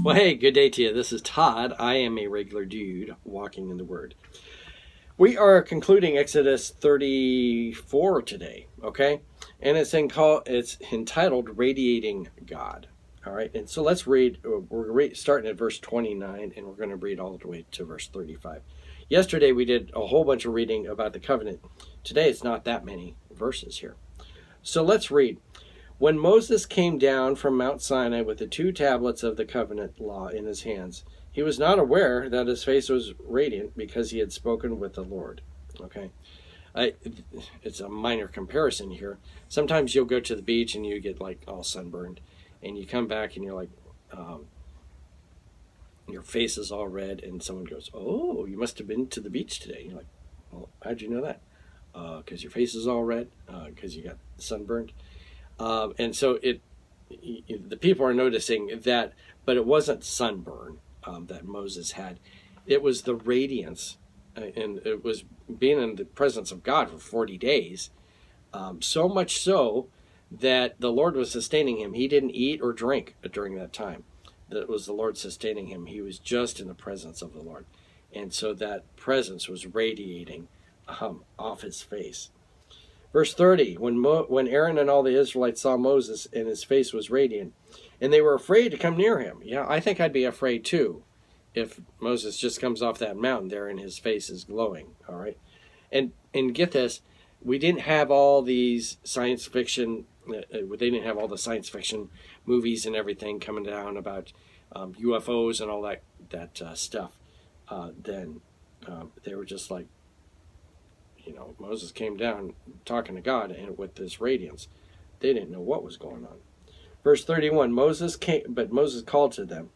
Well, hey, good day to you. This is Todd. I am a regular dude walking in the Word. We are concluding Exodus 34 today, okay? And it's entitled Radiating God. All right, and so let's read. We're starting at verse 29, and we're going to read all the way to verse 35. Yesterday we did a whole bunch of reading about the covenant. Today it's not that many verses here. So let's read. When Moses came down from Mount Sinai with the 2 tablets of the covenant law in his hands, he was not aware that his face was radiant because he had spoken with the Lord. Okay, it's a minor comparison here. Sometimes you'll go to the beach and you get like all sunburned, and you come back and you're like, your face is all red, and someone goes, "Oh, you must have been to the beach today." You're like, "Well, how'd you know that?" Because your face is all red, because you got sunburned. And so the people are noticing that, but it wasn't sunburn that Moses had. It was the radiance, and it was being in the presence of God for 40 days, so much so that the Lord was sustaining him. He didn't eat or drink during that time. That was the Lord sustaining him. He was just in the presence of the Lord. And so that presence was radiating off his face. Verse 30, when Aaron and all the Israelites saw Moses and his face was radiant, and they were afraid to come near him. Yeah, I think I'd be afraid too if Moses just comes off that mountain there and his face is glowing, all right? And get this, we didn't have all these science fiction, they didn't have all the science fiction movies and everything coming down about UFOs and all that stuff. Then they were just like, Moses came down talking to God and with this radiance. They didn't know what was going on. Verse 31, Moses called to them.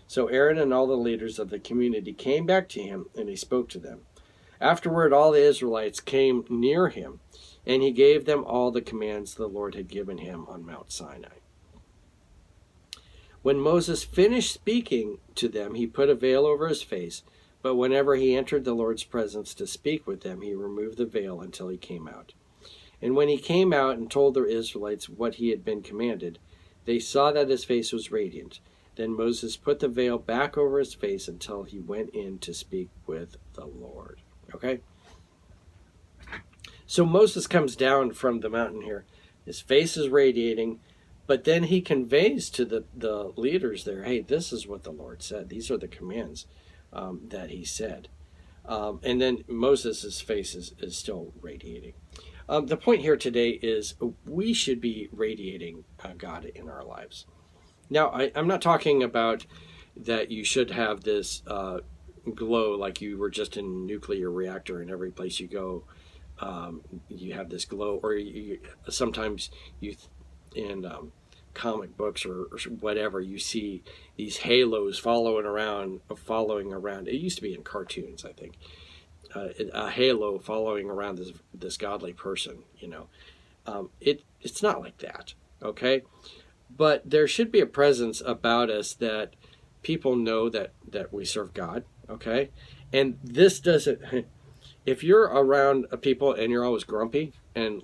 So Aaron and all the leaders of the community came back to him, and he spoke to them. Afterward, all the Israelites came near him, and he gave them all the commands the Lord had given him on Mount Sinai. When Moses finished speaking to them, he put a veil over his face. But whenever he entered the Lord's presence to speak with them, he removed the veil until he came out. And when he came out and told the Israelites what he had been commanded, they saw that his face was radiant. Then Moses put the veil back over his face until he went in to speak with the Lord. Okay? So Moses comes down from the mountain here. His face is radiating, but then he conveys to the leaders there, hey, this is what the Lord said. These are the commands that he said. And then Moses' face is still radiating. The point here today is we should be radiating God in our lives. Now, I'm not talking about that you should have this glow like you were just in a nuclear reactor and every place you go, you have this glow, or sometimes in comic books or whatever, you see these halos following around. It used to be in cartoons, I think. A halo following around this godly person. It's not like that, okay? But there should be a presence about us that people know that we serve God, okay? And this doesn't. If you're around people and you're always grumpy and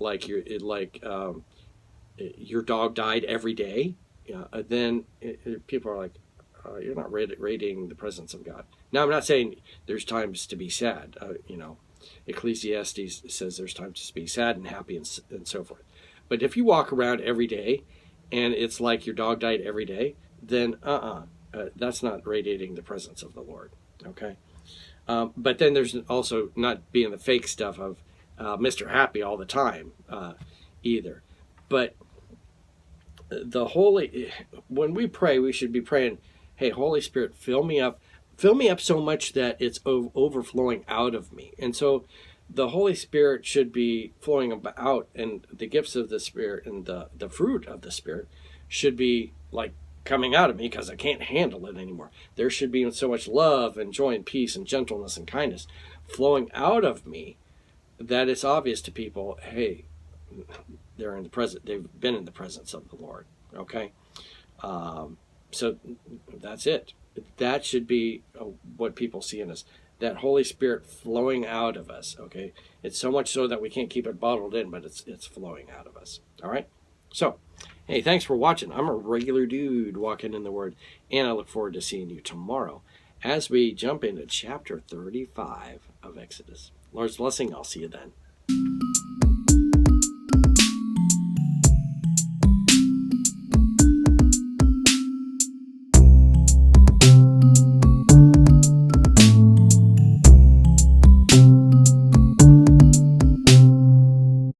your dog died every day, then people are like, you're not radiating the presence of God. Now, I'm not saying there's times to be sad. Ecclesiastes says there's times to be sad and happy and so forth. But if you walk around every day and it's like your dog died every day, then that's not radiating the presence of the Lord, okay? But then there's also not being the fake stuff of Mr. Happy all the time either. But when we pray, we should be praying, hey, Holy Spirit, fill me up so much that it's overflowing out of me. And so the Holy Spirit should be flowing out, and the gifts of the Spirit and the fruit of the Spirit should be like coming out of me because I can't handle it anymore. There should be so much love and joy and peace and gentleness and kindness flowing out of me that it's obvious to people, hey, they've been in the presence of the Lord. Okay, so that's it. That should be what people see in us. That Holy Spirit flowing out of us. Okay, it's so much so that we can't keep it bottled in, but it's flowing out of us. All right. So Hey, thanks for watching. I'm a regular dude walking in the Word, and I look forward to seeing you tomorrow as we jump into chapter 35 of Exodus. Lord's blessing. I'll see you then.